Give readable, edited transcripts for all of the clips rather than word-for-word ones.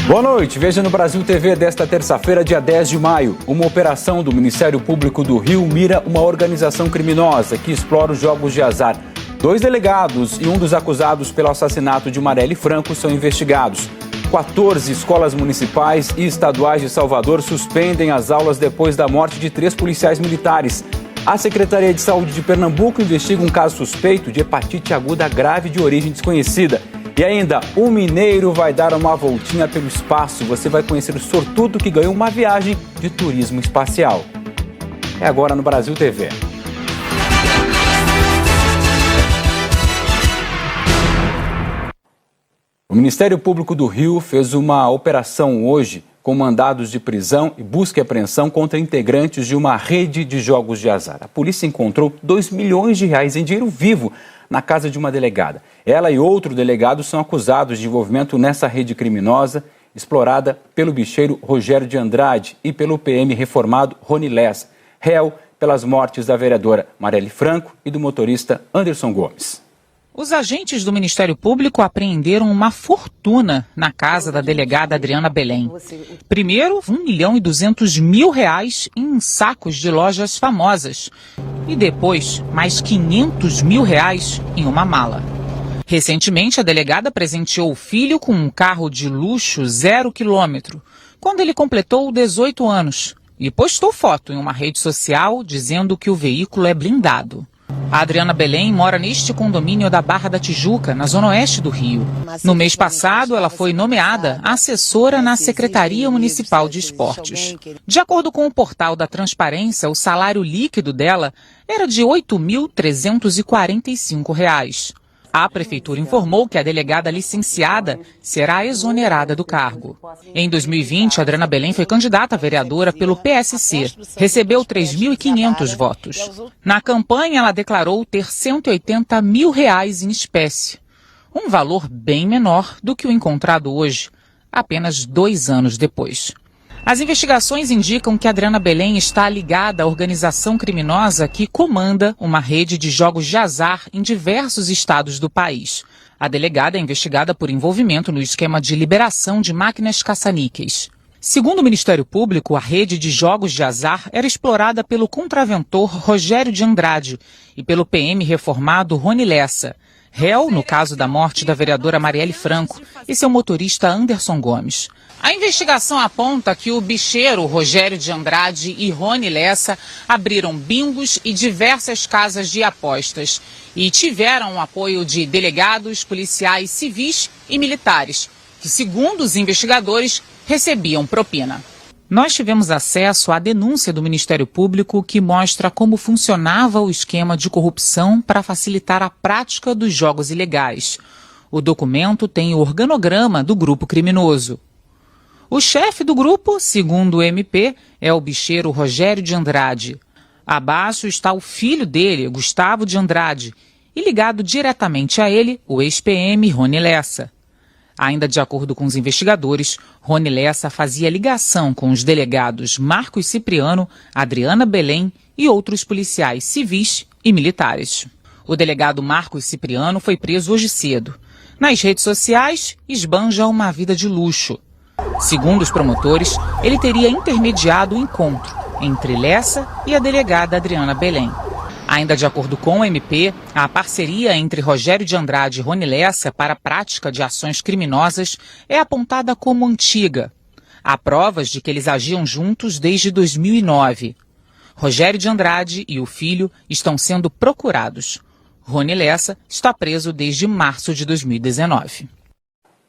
Boa noite, veja no Brasil TV desta terça-feira, dia 10 de maio. Uma operação do Ministério Público do Rio mira uma organização criminosa que explora os jogos de azar. 2 delegados e um dos acusados pelo assassinato de Marielle Franco são investigados. 14 escolas municipais e estaduais de Salvador suspendem as aulas depois da morte de 3 policiais militares. A Secretaria de Saúde de Pernambuco investiga um caso suspeito de hepatite aguda grave de origem desconhecida. E ainda, o mineiro vai dar uma voltinha pelo espaço. Você vai conhecer o sortudo que ganhou uma viagem de turismo espacial. É agora no Brasil TV. O Ministério Público do Rio fez uma operação hoje com mandados de prisão e busca e apreensão contra integrantes de uma rede de jogos de azar. A polícia encontrou R$2 milhões em dinheiro vivo na casa de uma delegada. Ela e outro delegado são acusados de envolvimento nessa rede criminosa explorada pelo bicheiro Rogério de Andrade e pelo PM reformado Rony Lessa, réu pelas mortes da vereadora Marielle Franco e do motorista Anderson Gomes. Os agentes do Ministério Público apreenderam uma fortuna na casa da delegada Adriana Belém. Primeiro, R$1.200.000 em sacos de lojas famosas. E depois, mais R$500.000 em uma mala. Recentemente, a delegada presenteou o filho com um carro de luxo 0 quilômetro, quando ele completou 18 anos. E postou foto em uma rede social dizendo que o veículo é blindado. A Adriana Belém mora neste condomínio da Barra da Tijuca, na zona oeste do Rio. No mês passado, ela foi nomeada assessora na Secretaria Municipal de Esportes. De acordo com o portal da Transparência, o salário líquido dela era de R$ 8.345. A prefeitura informou que a delegada licenciada será exonerada do cargo. Em 2020, a Adriana Belém foi candidata a vereadora pelo PSC. Recebeu 3.500 votos. Na campanha, ela declarou ter R$180 mil em espécie. Um valor bem menor do que o encontrado hoje, apenas 2 anos depois. As investigações indicam que Adriana Belém está ligada à organização criminosa que comanda uma rede de jogos de azar em diversos estados do país. A delegada é investigada por envolvimento no esquema de liberação de máquinas caça-níqueis. Segundo o Ministério Público, a rede de jogos de azar era explorada pelo contraventor Rogério de Andrade e pelo PM reformado Rony Lessa, réu no caso da morte da vereadora Marielle Franco e seu motorista Anderson Gomes. A investigação aponta que o bicheiro Rogério de Andrade e Rony Lessa abriram bingos e diversas casas de apostas e tiveram o apoio de delegados, policiais civis e militares, que, segundo os investigadores, recebiam propina. Nós tivemos acesso à denúncia do Ministério Público que mostra como funcionava o esquema de corrupção para facilitar a prática dos jogos ilegais. O documento tem o organograma do grupo criminoso. O chefe do grupo, segundo o MP, é o bicheiro Rogério de Andrade. Abaixo está o filho dele, Gustavo de Andrade, e ligado diretamente a ele, o ex-PM Rony Lessa. Ainda de acordo com os investigadores, Rony Lessa fazia ligação com os delegados Marcos Cipriano, Adriana Belém e outros policiais civis e militares. O delegado Marcos Cipriano foi preso hoje cedo. Nas redes sociais, esbanja uma vida de luxo. Segundo os promotores, ele teria intermediado o encontro entre Lessa e a delegada Adriana Belém. Ainda de acordo com o MP, a parceria entre Rogério de Andrade e Rony Lessa para a prática de ações criminosas é apontada como antiga. Há provas de que eles agiam juntos desde 2009. Rogério de Andrade e o filho estão sendo procurados. Rony Lessa está preso desde março de 2019.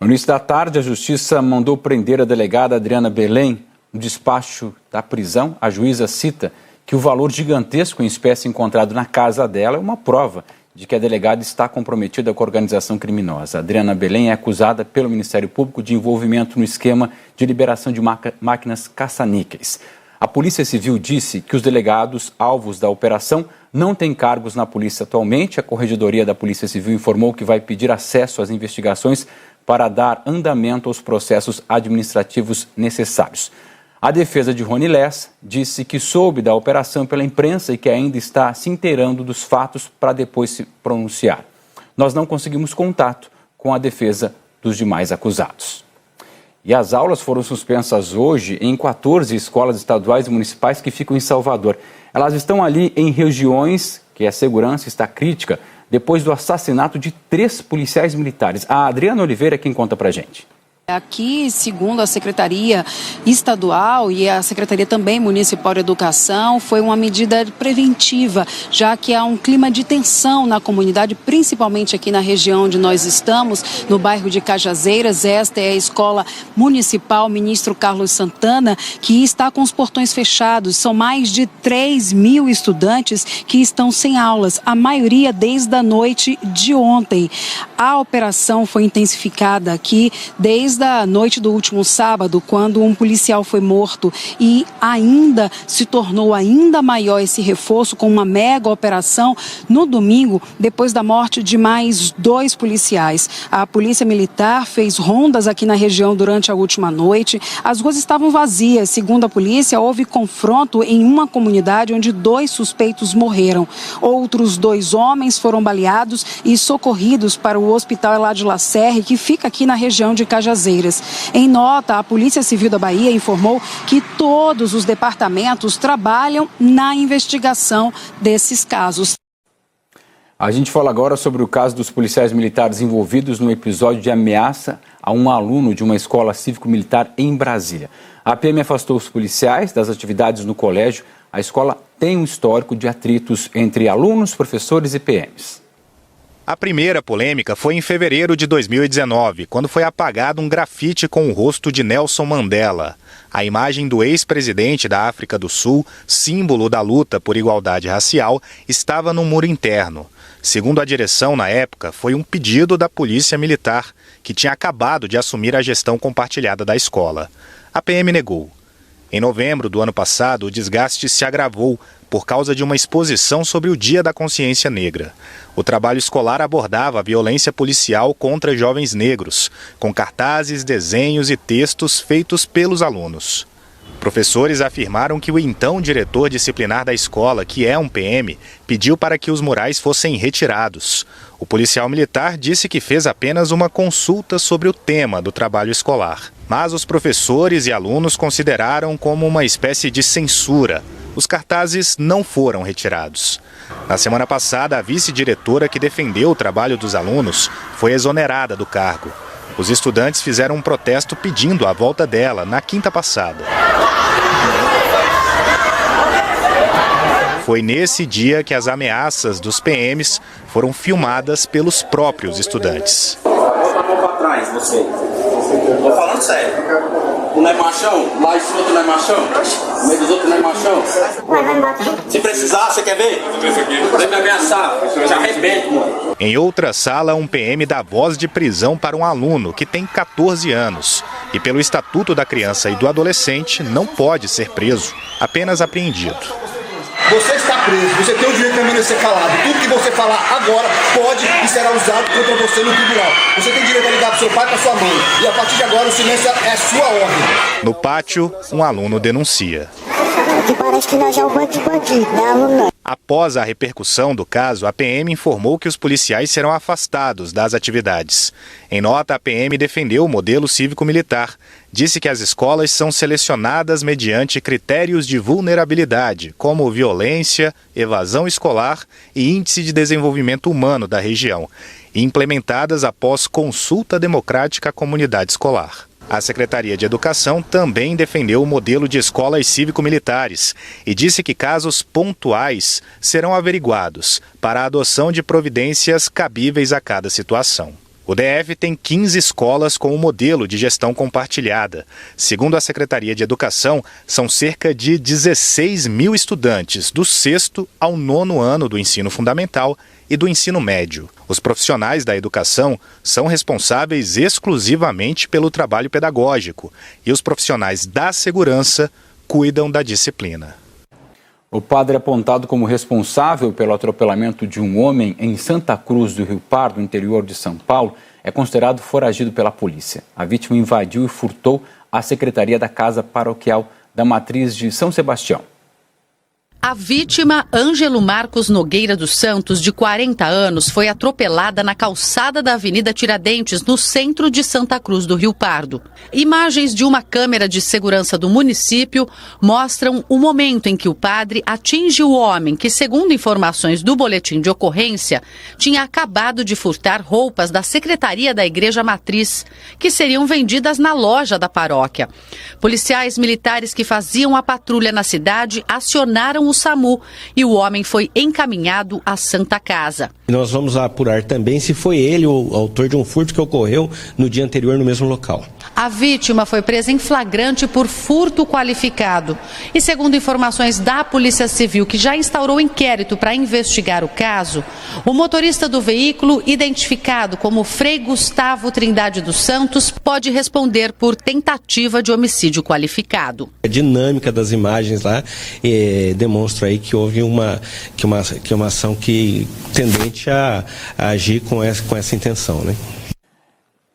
No início da tarde, a Justiça mandou prender a delegada Adriana Belém. No despacho da prisão, a juíza cita que o valor gigantesco em espécie encontrado na casa dela é uma prova de que a delegada está comprometida com a organização criminosa. A Adriana Belém é acusada pelo Ministério Público de envolvimento no esquema de liberação de máquinas caça-níqueis. A Polícia Civil disse que os delegados alvos da operação não têm cargos na polícia atualmente. A Corregedoria da Polícia Civil informou que vai pedir acesso às investigações para dar andamento aos processos administrativos necessários. A defesa de Rony Lessa disse que soube da operação pela imprensa e que ainda está se inteirando dos fatos para depois se pronunciar. Nós não conseguimos contato com a defesa dos demais acusados. E as aulas foram suspensas hoje em 14 escolas estaduais e municipais que ficam em Salvador. Elas estão ali em regiões que a segurança está crítica depois do assassinato de 3 policiais militares. A Adriana Oliveira é quem conta pra gente. Aqui, segundo a Secretaria Estadual e a Secretaria também Municipal de Educação, foi uma medida preventiva, já que há um clima de tensão na comunidade, principalmente aqui na região onde nós estamos, no bairro de Cajazeiras. Esta é a Escola Municipal Ministro Carlos Santana, que está com os portões fechados. São mais de 3.000 estudantes que estão sem aulas, a maioria desde a noite de ontem. A operação foi intensificada aqui desde a noite do último sábado, quando um policial foi morto, e ainda se tornou ainda maior esse reforço com uma mega operação no domingo, depois da morte de mais 2 policiais. A Polícia Militar fez rondas aqui na região durante a última noite. As ruas estavam vazias. Segundo a polícia, houve confronto em uma comunidade onde 2 suspeitos morreram. Outros 2 homens foram baleados e socorridos para o Hospital Eladio Lacerre, que fica aqui na região de Cajazeiras. Em nota, a Polícia Civil da Bahia informou que todos os departamentos trabalham na investigação desses casos. A gente fala agora sobre o caso dos policiais militares envolvidos no episódio de ameaça a um aluno de uma escola cívico-militar em Brasília. A PM afastou os policiais das atividades no colégio. A escola tem um histórico de atritos entre alunos, professores e PMs. A primeira polêmica foi em fevereiro de 2019, quando foi apagado um grafite com o rosto de Nelson Mandela. A imagem do ex-presidente da África do Sul, símbolo da luta por igualdade racial, estava no muro interno. Segundo a direção na época, foi um pedido da Polícia Militar, que tinha acabado de assumir a gestão compartilhada da escola. A PM negou. Em novembro do ano passado, o desgaste se agravou por causa de uma exposição sobre o Dia da Consciência Negra. O trabalho escolar abordava a violência policial contra jovens negros, com cartazes, desenhos e textos feitos pelos alunos. Professores afirmaram que o então diretor disciplinar da escola, que é um PM, pediu para que os murais fossem retirados. O policial militar disse que fez apenas uma consulta sobre o tema do trabalho escolar. Mas os professores e alunos consideraram como uma espécie de censura. Os cartazes não foram retirados. Na semana passada, a vice-diretora que defendeu o trabalho dos alunos foi exonerada do cargo. Os estudantes fizeram um protesto pedindo a volta dela na quinta passada. Foi nesse dia que as ameaças dos PMs foram filmadas pelos próprios estudantes. Bota a mão pra trás, você. Tô falando sério. Tu não é machão? Lá em cima tu não é machão? No meio dos outros não é machão? Se precisar, você quer ver? Vem me ameaçar, eu te arrebento, mano. Em outra sala, um PM dá voz de prisão para um aluno que tem 14 anos e, pelo Estatuto da Criança e do Adolescente, não pode ser preso, apenas apreendido. Você está preso, você tem o direito de permanecer calado. Tudo que você falar agora pode e será usado contra você no tribunal. Você tem direito a ligar para seu pai e para sua mãe. E a partir de agora o silêncio é sua ordem. No pátio, um aluno denuncia. Que parece que nós é um bando de bandido, né, aluno? Após a repercussão do caso, a PM informou que os policiais serão afastados das atividades. Em nota, a PM defendeu o modelo cívico-militar. Disse que as escolas são selecionadas mediante critérios de vulnerabilidade, como violência, evasão escolar e índice de desenvolvimento humano da região, e implementadas após consulta democrática à comunidade escolar. A Secretaria de Educação também defendeu o modelo de escolas cívico-militares e disse que casos pontuais serão averiguados para a adoção de providências cabíveis a cada situação. O DF tem 15 escolas com o modelo de gestão compartilhada. Segundo a Secretaria de Educação, são cerca de 16.000 estudantes do 6º ao 9º ano do ensino fundamental e do ensino médio. Os profissionais da educação são responsáveis exclusivamente pelo trabalho pedagógico e os profissionais da segurança cuidam da disciplina. O padre apontado como responsável pelo atropelamento de um homem em Santa Cruz do Rio Pardo, no interior de São Paulo, é considerado foragido pela polícia. A vítima invadiu e furtou a secretaria da Casa Paroquial da Matriz de São Sebastião. A vítima, Ângelo Marcos Nogueira dos Santos, de 40 anos, foi atropelada na calçada da Avenida Tiradentes, no centro de Santa Cruz do Rio Pardo. Imagens de uma câmera de segurança do município mostram o momento em que o padre atinge o homem que, segundo informações do boletim de ocorrência, tinha acabado de furtar roupas da secretaria da Igreja Matriz, que seriam vendidas na loja da paróquia. Policiais militares que faziam a patrulha na cidade acionaram o SAMU e o homem foi encaminhado à Santa Casa. Nós vamos apurar também se foi ele o autor de um furto que ocorreu no dia anterior no mesmo local. A vítima foi presa em flagrante por furto qualificado. E segundo informações da Polícia Civil, que já instaurou inquérito para investigar o caso, o motorista do veículo, identificado como Frei Gustavo Trindade dos Santos, pode responder por tentativa de homicídio qualificado. A dinâmica das imagens lá demonstra aí que houve uma ação tendente a agir com essa intenção, né?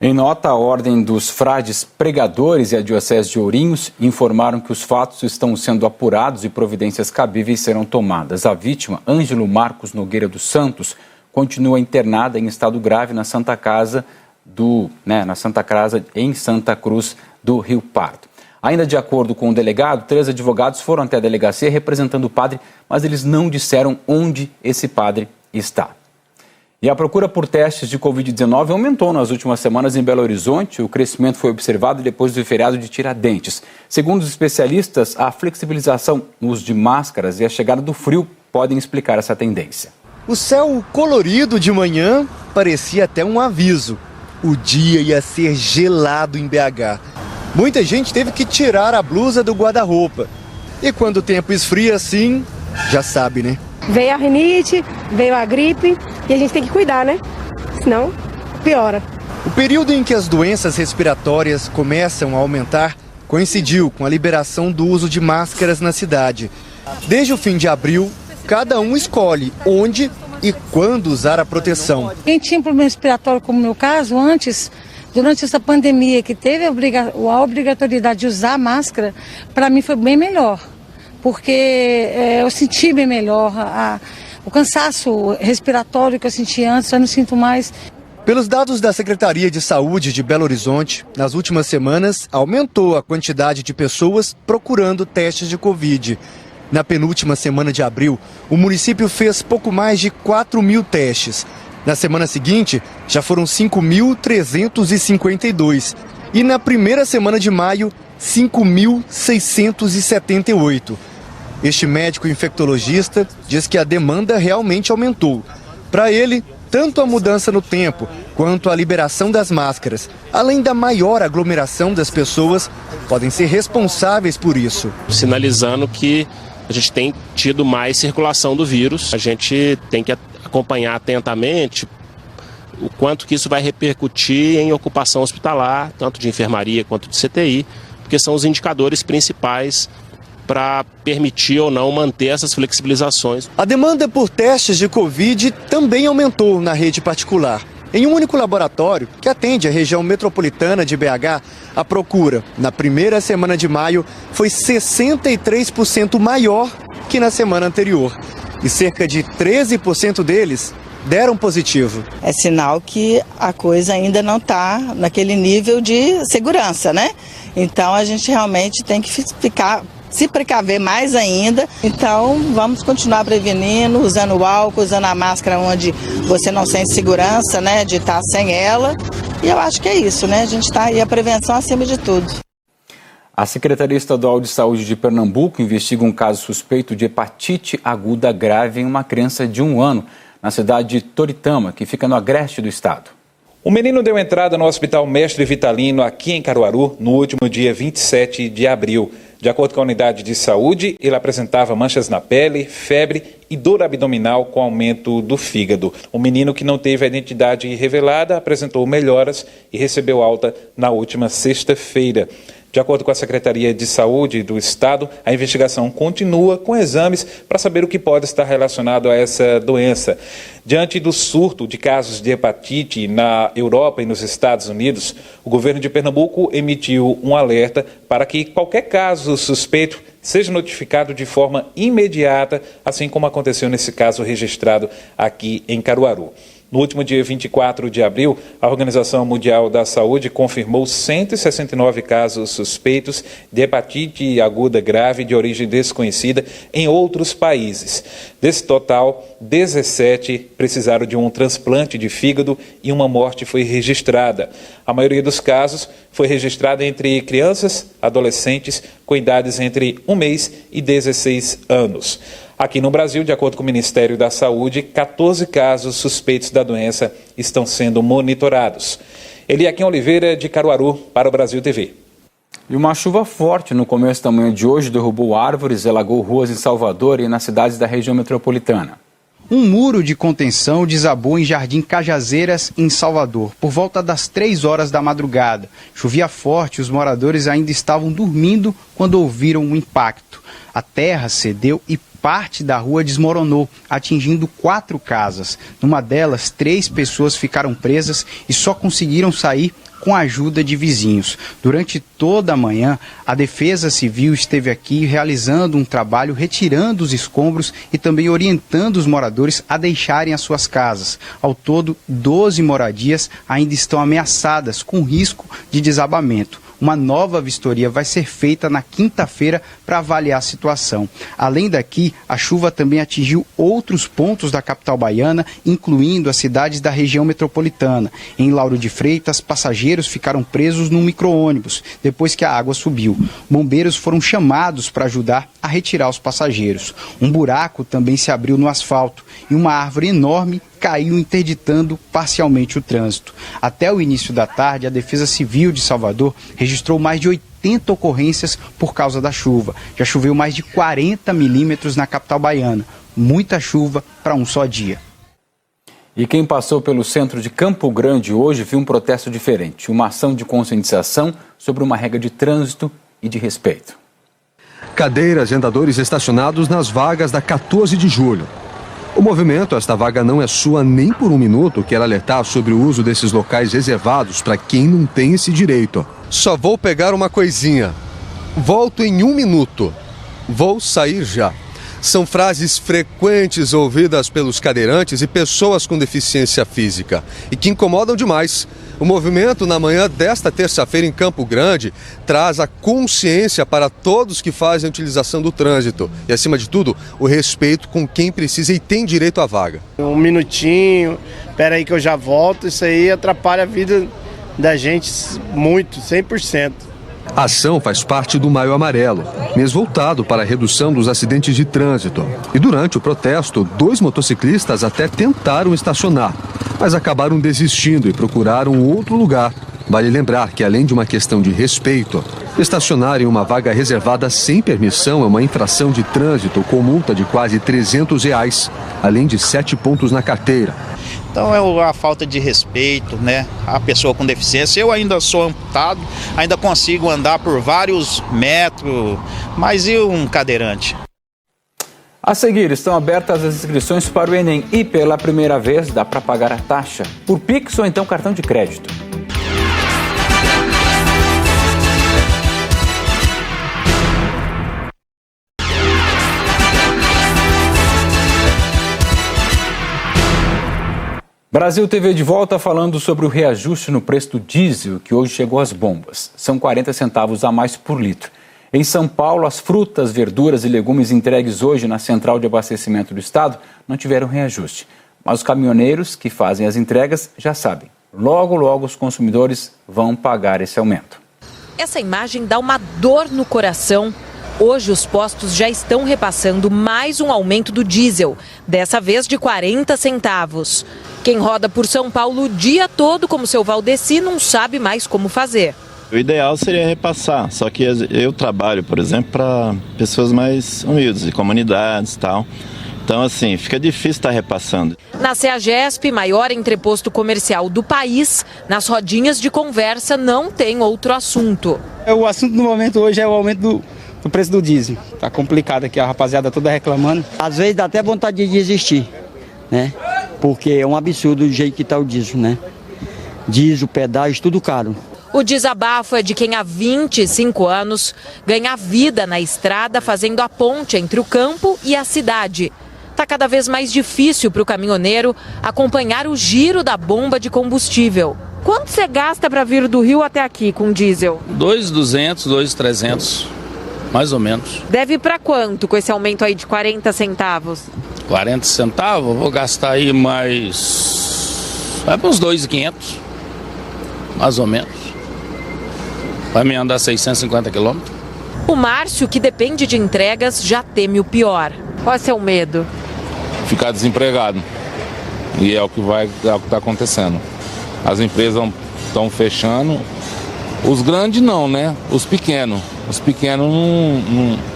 Em nota, a Ordem dos Frades Pregadores e a Diocese de Ourinhos informaram que os fatos estão sendo apurados e providências cabíveis serão tomadas. A vítima, Ângelo Marcos Nogueira dos Santos, continua internada em estado grave na Santa Casa em Santa Cruz do Rio Pardo. Ainda de acordo com o delegado, 3 advogados foram até a delegacia representando o padre, mas eles não disseram onde esse padre está. E a procura por testes de Covid-19 aumentou nas últimas semanas em Belo Horizonte. O crescimento foi observado depois do feriado de Tiradentes. Segundo os especialistas, a flexibilização no uso de máscaras e a chegada do frio podem explicar essa tendência. O céu colorido de manhã parecia até um aviso. O dia ia ser gelado em BH. Muita gente teve que tirar a blusa do guarda-roupa. E quando o tempo esfria assim, já sabe, né? Veio a rinite, veio a gripe e a gente tem que cuidar, né? Senão piora. O período em que as doenças respiratórias começam a aumentar coincidiu com a liberação do uso de máscaras na cidade. Desde o fim de abril, cada um escolhe onde e quando usar a proteção. Quem tinha problema respiratório, como no meu caso, antes, durante essa pandemia que teve a obrigatoriedade de usar máscara, para mim foi bem melhor. Porque eu senti bem melhor, o cansaço respiratório que eu sentia antes, eu não sinto mais. Pelos dados da Secretaria de Saúde de Belo Horizonte, nas últimas semanas aumentou a quantidade de pessoas procurando testes de Covid. Na penúltima semana de abril, o município fez pouco mais de 4.000 testes. Na semana seguinte, já foram 5.352. E na primeira semana de maio, 5.678. Este médico infectologista diz que a demanda realmente aumentou. Para ele, tanto a mudança no tempo quanto a liberação das máscaras, além da maior aglomeração das pessoas, podem ser responsáveis por isso. Sinalizando que a gente tem tido mais circulação do vírus, a gente tem que acompanhar atentamente o quanto que isso vai repercutir em ocupação hospitalar, tanto de enfermaria quanto de CTI, porque são os indicadores principais para permitir ou não manter essas flexibilizações. A demanda por testes de Covid também aumentou na rede particular. Em um único laboratório, que atende a região metropolitana de BH, a procura, na primeira semana de maio, foi 63% maior que na semana anterior. E cerca de 13% deles deram positivo. É sinal que a coisa ainda não está naquele nível de segurança, né? Então a gente realmente tem que se precaver mais ainda. Então vamos continuar prevenindo, usando o álcool, usando a máscara onde você não sente segurança, né, de estar sem ela. E eu acho que é isso, né? A gente está aí, a prevenção acima de tudo. A Secretaria Estadual de Saúde de Pernambuco investiga um caso suspeito de hepatite aguda grave em uma criança de 1 ano, na cidade de Toritama, que fica no agreste do estado. O menino deu entrada no Hospital Mestre Vitalino, aqui em Caruaru, no último dia 27 de abril. De acordo com a unidade de saúde, ele apresentava manchas na pele, febre e dor abdominal com aumento do fígado. O menino, que não teve a identidade revelada, apresentou melhoras e recebeu alta na última sexta-feira. De acordo com a Secretaria de Saúde do Estado, a investigação continua com exames para saber o que pode estar relacionado a essa doença. Diante do surto de casos de hepatite na Europa e nos Estados Unidos, o governo de Pernambuco emitiu um alerta para que qualquer caso suspeito seja notificado de forma imediata, assim como aconteceu nesse caso registrado aqui em Caruaru. No último dia 24 de abril, a Organização Mundial da Saúde confirmou 169 casos suspeitos de hepatite aguda grave de origem desconhecida em outros países. Desse total, 17 precisaram de um transplante de fígado e uma morte foi registrada. A maioria dos casos foi registrada entre crianças, adolescentes com idades entre 1 mês e 16 anos. Aqui no Brasil, de acordo com o Ministério da Saúde, 14 casos suspeitos da doença estão sendo monitorados. Eliakim Oliveira, de Caruaru, para o Brasil TV. E uma chuva forte no começo da manhã de hoje derrubou árvores, alagou ruas em Salvador e nas cidades da região metropolitana. Um muro de contenção desabou em Jardim Cajazeiras, em Salvador, por volta das 3 horas da madrugada. Chovia forte, os moradores ainda estavam dormindo quando ouviram o impacto. A terra cedeu e parte da rua desmoronou, atingindo 4 casas. Numa delas, 3 pessoas ficaram presas e só conseguiram sair com a ajuda de vizinhos. Durante toda a manhã, a Defesa Civil esteve aqui realizando um trabalho retirando os escombros e também orientando os moradores a deixarem as suas casas. Ao todo, 12 moradias ainda estão ameaçadas com risco de desabamento. Uma nova vistoria vai ser feita na quinta-feira para avaliar a situação. Além daqui, a chuva também atingiu outros pontos da capital baiana, incluindo as cidades da região metropolitana. Em Lauro de Freitas, passageiros ficaram presos num micro-ônibus, depois que a água subiu. Bombeiros foram chamados para ajudar a retirar os passageiros. Um buraco também se abriu no asfalto e uma árvore enorme caiu interditando parcialmente o trânsito. Até o início da tarde, a Defesa Civil de Salvador registrou mais de 80 ocorrências por causa da chuva. Já choveu mais de 40 milímetros na capital baiana. Muita chuva para um só dia. E quem passou pelo centro de Campo Grande hoje viu um protesto diferente. Uma ação de conscientização sobre uma regra de trânsito e de respeito. Cadeiras e andadores estacionados nas vagas da 14 de julho. O movimento, esta vaga não é sua nem por um minuto, quer alertar sobre o uso desses locais reservados para quem não tem esse direito. Só vou pegar uma coisinha. Volto em 1 minuto. Vou sair já. São frases frequentes ouvidas pelos cadeirantes e pessoas com deficiência física e que incomodam demais. O movimento, na manhã desta terça-feira em Campo Grande, traz a consciência para todos que fazem a utilização do trânsito e, acima de tudo, o respeito com quem precisa e tem direito à vaga. 1 minutinho, espera aí que eu já volto, isso aí atrapalha a vida da gente muito, 100%. A ação faz parte do Maio Amarelo, mês voltado para a redução dos acidentes de trânsito. E durante o protesto, 2 motociclistas até tentaram estacionar, mas acabaram desistindo e procuraram outro lugar. Vale lembrar que, além de uma questão de respeito, estacionar em uma vaga reservada sem permissão é uma infração de trânsito com multa de quase R$300, além de 7 pontos na carteira. Então é a falta de respeito, né? A pessoa com deficiência. Eu ainda sou amputado, ainda consigo andar por vários metros, mas e um cadeirante? A seguir, estão abertas as inscrições para o Enem e, pela primeira vez, dá para pagar a taxa por Pix ou então cartão de crédito. Brasil TV de volta falando sobre o reajuste no preço do diesel, que hoje chegou às bombas. São 40 centavos a mais por litro. Em São Paulo, as frutas, verduras e legumes entregues hoje na central de abastecimento do estado não tiveram reajuste. Mas os caminhoneiros que fazem as entregas já sabem. Logo, logo os consumidores vão pagar esse aumento. Essa imagem dá uma dor no coração. Hoje os postos já estão repassando mais um aumento do diesel, dessa vez de 40 centavos. Quem roda por São Paulo o dia todo, como seu Valdeci, não sabe mais como fazer. O ideal seria repassar, só que eu trabalho, por exemplo, para pessoas mais humildes, de comunidades e tal. Então, assim, fica difícil estar repassando. Na CEAGESP, maior entreposto comercial do país, nas rodinhas de conversa não tem outro assunto. O assunto no momento hoje é o aumento do preço do diesel. Tá complicado aqui, a rapaziada toda reclamando. Às vezes dá até vontade de desistir, né? Porque é um absurdo o jeito que tá o diesel, né? Diesel, pedágio, tudo caro. O desabafo é de quem há 25 anos ganha vida na estrada fazendo a ponte entre o campo e a cidade. Está cada vez mais difícil para o caminhoneiro acompanhar o giro da bomba de combustível. Quanto você gasta para vir do Rio até aqui com diesel? 2.200, 2.300, mais ou menos. Deve ir para quanto com esse aumento aí de 40 centavos? 40 centavos, vou gastar aí mais... vai para uns 2.500, mais ou menos. Vai me andar 650 quilômetros. O Márcio, que depende de entregas, já teme o pior. Qual é o seu medo? Ficar desempregado. E é o que está acontecendo. As empresas estão fechando. Os grandes não, né? Os pequenos. Os pequenos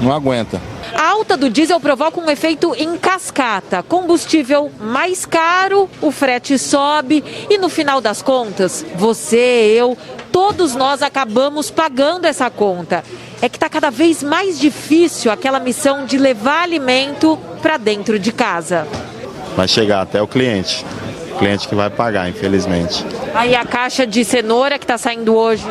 não aguentam. A alta do diesel provoca um efeito em cascata. Combustível mais caro, o frete sobe e no final das contas, você, eu, todos nós acabamos pagando essa conta. É que está cada vez mais difícil aquela missão de levar alimento para dentro de casa. Vai chegar até o cliente que vai pagar, infelizmente. Aí a caixa de cenoura que está saindo hoje...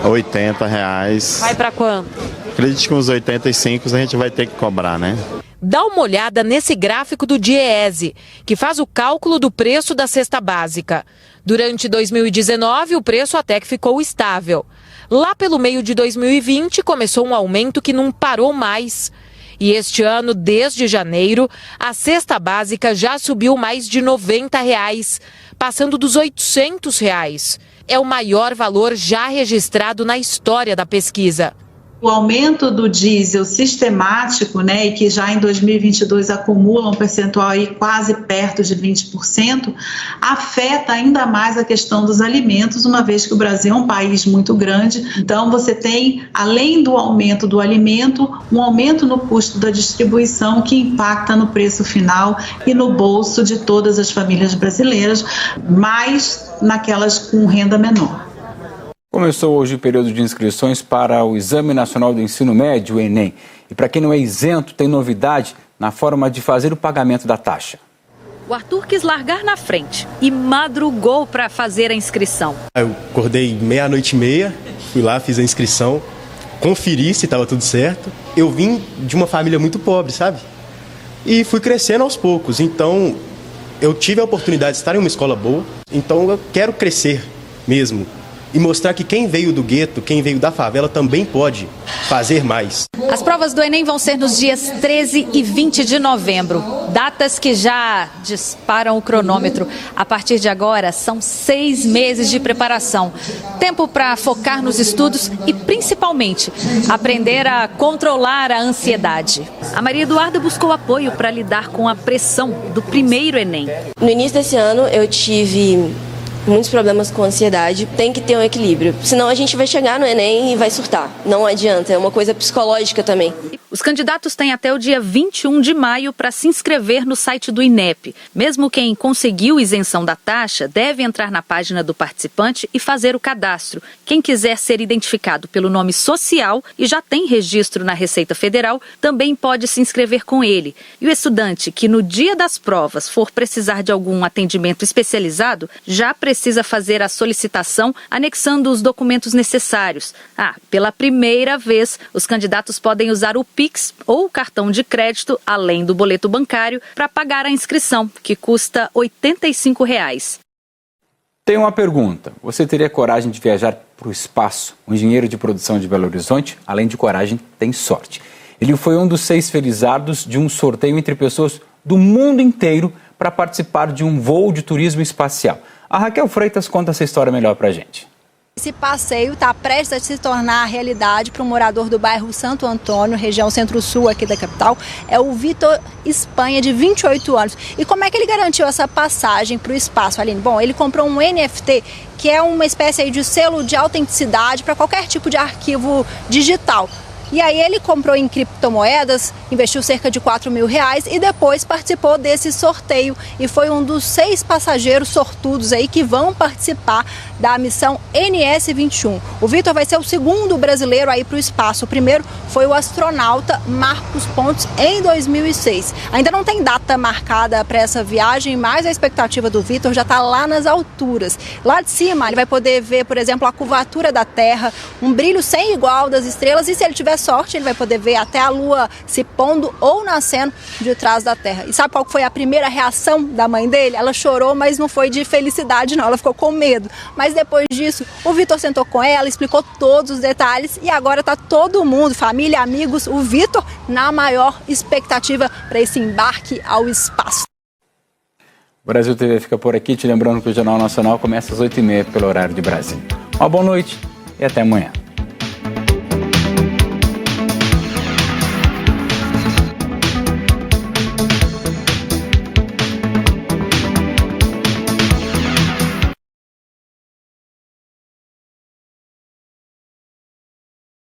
R$80. Vai para quanto? Acredito que uns 85 a gente vai ter que cobrar, né? Dá uma olhada nesse gráfico do DIEESE, que faz o cálculo do preço da cesta básica. Durante 2019, o preço até que ficou estável. Lá pelo meio de 2020, começou um aumento que não parou mais. E este ano, desde janeiro, a cesta básica já subiu mais de R$90, passando dos R$800. É o maior valor já registrado na história da pesquisa. O aumento do diesel sistemático, né, e que já em 2022 acumula um percentual aí quase perto de 20%, afeta ainda mais a questão dos alimentos, uma vez que o Brasil é um país muito grande. Então você tem, além do aumento do alimento, um aumento no custo da distribuição que impacta no preço final e no bolso de todas as famílias brasileiras, mais naquelas com renda menor. Começou hoje o período de inscrições para o Exame Nacional do Ensino Médio, o Enem. E para quem não é isento, tem novidade na forma de fazer o pagamento da taxa. O Arthur quis largar na frente e madrugou para fazer a inscrição. Eu acordei 00:30, fui lá, fiz a inscrição, conferi se estava tudo certo. Eu vim de uma família muito pobre, sabe? E fui crescendo aos poucos. Então, eu tive a oportunidade de estar em uma escola boa. Então, eu quero crescer mesmo. E mostrar que quem veio do gueto, quem veio da favela também pode fazer mais. As provas do Enem vão ser nos dias 13 e 20 de novembro. Datas que já disparam o cronômetro. A partir de agora, são 6 meses de preparação. Tempo para focar nos estudos e, principalmente, aprender a controlar a ansiedade. A Maria Eduarda buscou apoio para lidar com a pressão do primeiro Enem. No início desse ano, eu tive muitos problemas com ansiedade. Tem que ter um equilíbrio, senão a gente vai chegar no Enem e vai surtar. Não adianta, é uma coisa psicológica também. Os candidatos têm até o dia 21 de maio para se inscrever no site do INEP. Mesmo quem conseguiu isenção da taxa deve entrar na página do participante e fazer o cadastro. Quem quiser ser identificado pelo nome social e já tem registro na Receita Federal também pode se inscrever com ele. E o estudante que no dia das provas for precisar de algum atendimento especializado já precisa fazer a solicitação anexando os documentos necessários. Pela primeira vez, os candidatos podem usar o Pix ou o cartão de crédito, além do boleto bancário, para pagar a inscrição, que custa R$ 85. Tem uma pergunta. Você teria coragem de viajar para o espaço? O engenheiro de produção de Belo Horizonte, além de coragem, tem sorte. Ele foi um dos 6 felizados de um sorteio entre pessoas do mundo inteiro para participar de um voo de turismo espacial. A Raquel Freitas conta essa história melhor para a gente. Esse passeio está prestes a se tornar realidade para um morador do bairro Santo Antônio, região centro-sul aqui da capital. É o Vitor Espanha, de 28 anos. E como é que ele garantiu essa passagem para o espaço, Aline? Bom, ele comprou um NFT, que é uma espécie aí de selo de autenticidade para qualquer tipo de arquivo digital. E aí ele comprou em criptomoedas, investiu cerca de R$4.000 e depois participou desse sorteio e foi um dos 6 passageiros sortudos aí que vão participar da missão NS-21. O Vitor vai ser o segundo brasileiro aí para o espaço. O primeiro foi o astronauta Marcos Pontes em 2006. Ainda não tem data marcada para essa viagem, mas a expectativa do Vitor já está lá nas alturas. Lá de cima ele vai poder ver, por exemplo, a curvatura da Terra, um brilho sem igual das estrelas e se ele tiver sorte, ele vai poder ver até a Lua se pondo ou nascendo de trás da Terra. E sabe qual foi a primeira reação da mãe dele? Ela chorou, mas não foi de felicidade não, ela ficou com medo. Mas depois disso, o Vitor sentou com ela, explicou todos os detalhes e agora está todo mundo, família, amigos, o Vitor na maior expectativa para esse embarque ao espaço. O Brasil TV fica por aqui, te lembrando que o Jornal Nacional começa às 8h30 pelo horário de Brasília. Uma boa noite e até amanhã.